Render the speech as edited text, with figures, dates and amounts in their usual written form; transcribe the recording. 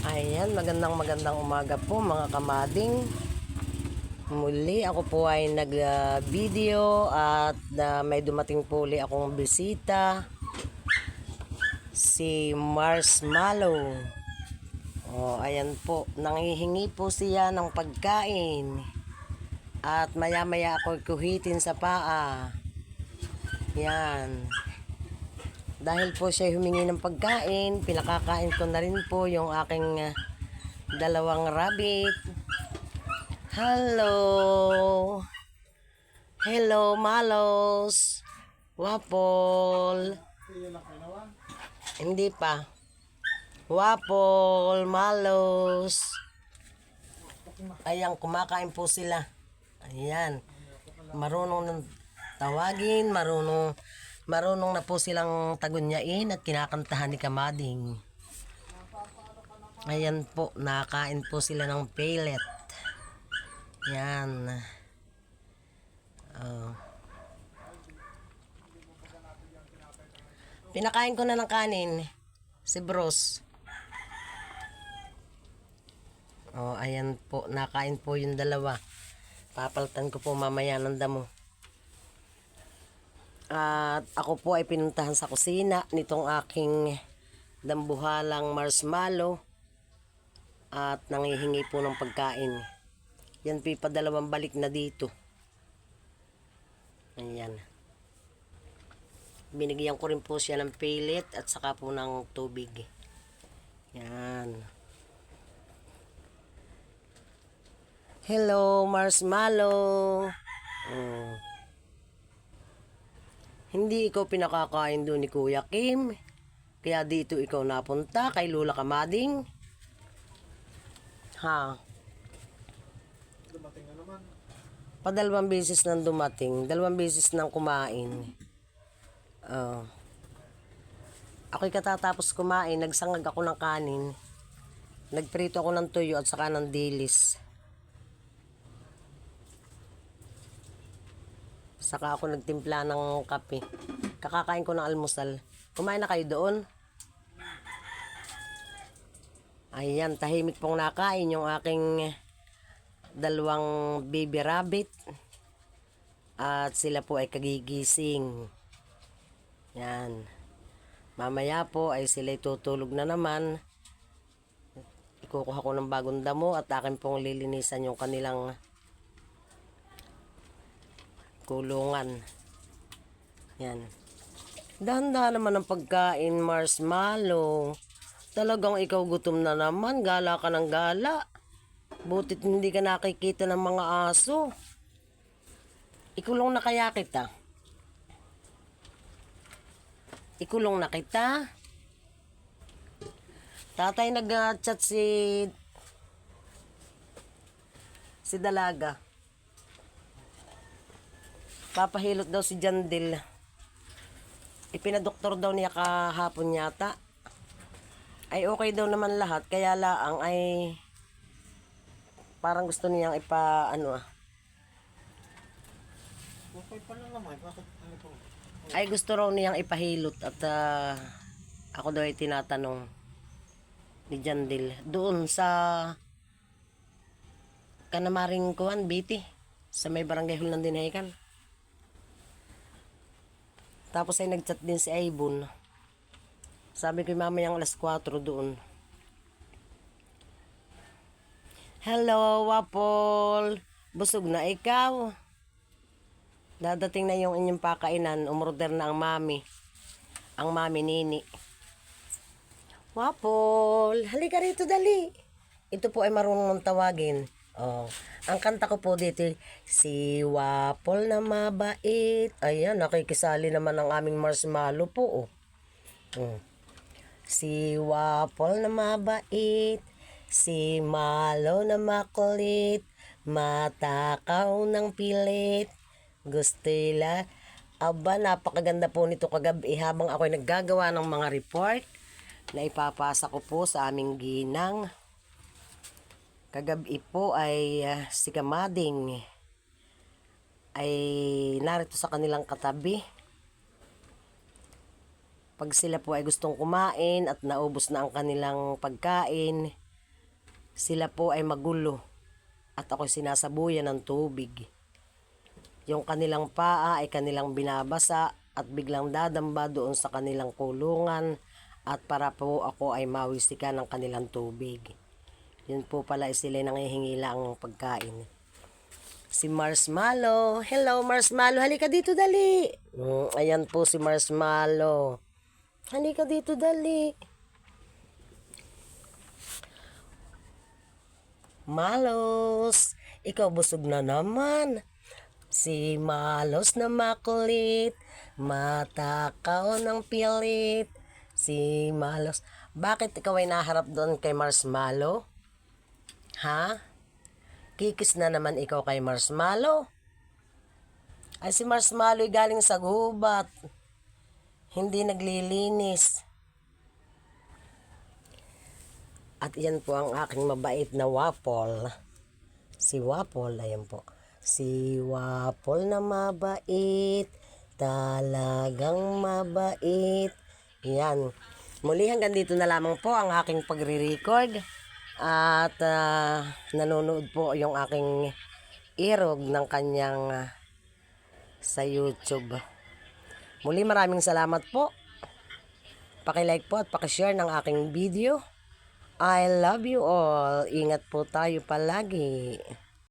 Ayan, magandang umaga po mga kamading. Muli ako po ay nag-video at may dumating po uli akong bisita. Si Marshmallow. Ayan po, nangihingi po siya ng pagkain. At maya ako kuhitin sa paa. Yan. Dahil po siya humingi ng pagkain, pinakakain ko na rin po yung aking dalawang rabbit. Hello! Hello, Malos! Wapol! Hindi pa. Wapol, Malos! Ayan, kumakain po sila. Ayan. Marunong ng tawagin, marunong na po silang tagunyain at kinakantahan ni Kamading. Ayan po, nakain po sila ng pellet. Yan. Pinakain ko na ng kanin si Bros. Ayan po, nakain po yung dalawa. Papaltan ko po mamaya ng damo. At ako po ay pinuntahan sa kusina nitong aking dambuhalang Marshmallow at nangihingi po ng pagkain. Yan po padalawang balik na dito. Ayan. Binigyan ko rin po siya ng pellet at saka po ng tubig. Yan. Hello, Marshmallow. Hindi ikaw pinakakain doon ni Kuya Kim. Kaya dito ikaw napunta kay Lola Kamading. Ha? Dumating na naman. Padalawang beses nang dumating. Dalawang beses nang kumain. Ako'y katatapos kumain. Nagsangag ako ng kanin. Nagprito ako ng tuyo at saka ng dilis. Saka ako nagtimpla ng kape. Kakakain ko ng almusal. Kumain na kayo doon? Ayan, tahimik pong nakain yung aking dalawang baby rabbit. At sila po ay kagigising. Yan. Mamaya po ay sila tutulog na naman. Ikukuha ko ng bagong damo at akin pong lilinisan yung kanilang kulungan. Yan. Dahan-dahan naman ang pagkain, Marshmallow. Talagang ikaw gutom na naman. Gala ka ng gala. Butit hindi ka nakikita ng mga aso. Ikulong na kaya kita? Ikulong na kita? Tatay nag-chat si Dalaga. Papahilot daw si Jandil. Ipinadoktor daw niya kahapon yata. Ay okay daw naman lahat. Kaya laang ay parang gusto niyang Okay pa lang naman. Bakit ano po? ay gusto raw niyang ipahilot. At ako daw ay tinatanong ni Jandil. Doon sa Kanamaring Kuwan, Biti. Sa may barangay Hulan Dinahican. Tapos ay nagchat din si Aibon. Sabi ko mamayang alas 4 doon. Hello, Wapol. Busog na ikaw. Dadating na yung inyong pakainan. Umorder na ang mami. Ang mami Nini. Wapol. Halika rito dali. Ito po ay marunong tawagin. Ang kanta ko po dito, si Wapol na mabait. Ayan, nakikisali naman ang aming Marshmallow po. Si Wapol na mabait, si Malo na makulit, matakaw ng pilit. Gusto nila. Aba, napakaganda po nito kagabi habang ako'y naggagawa ng mga report na ipapasa ko po sa aming ginang. Kagabi po ay si Kamading ay narito sa kanilang katabi. Pag sila po ay gustong kumain at naubos na ang kanilang pagkain, Sila po ay magulo at ako sinasabuyan ng tubig. Yung kanilang paa ay kanilang binabasa at biglang dadamba doon sa kanilang kulungan at para po ako ay mawisikan ng kanilang tubig. Yun po pala sila nanghihingi lang ng pagkain. Si Marshmallow. Hello, Marshmallow. Halika dito, dali. Ayan po si Marshmallow. Halika dito, dali. Malos, ikaw busog na naman. Si Malos na makulit, matakaw ng pilit. Si Malos. Bakit ikaw ay naharap doon kay Marshmallow? Ha? Kikis na naman ikaw kay Marshmallow? Ay si Marshmallow ay galing sa gubat. Hindi naglilinis. At yan po ang aking mabait na Waffle. Si Waffle, ayan po. Si Waffle na mabait, talagang mabait. Yan. Muli hanggang dito na lamang po ang aking pagre-record. At nanonood po yung aking irog ng kanyang sa YouTube. Muli maraming salamat po. Paki-like po at paki-share ng aking video. I love you all. Ingat po tayo palagi.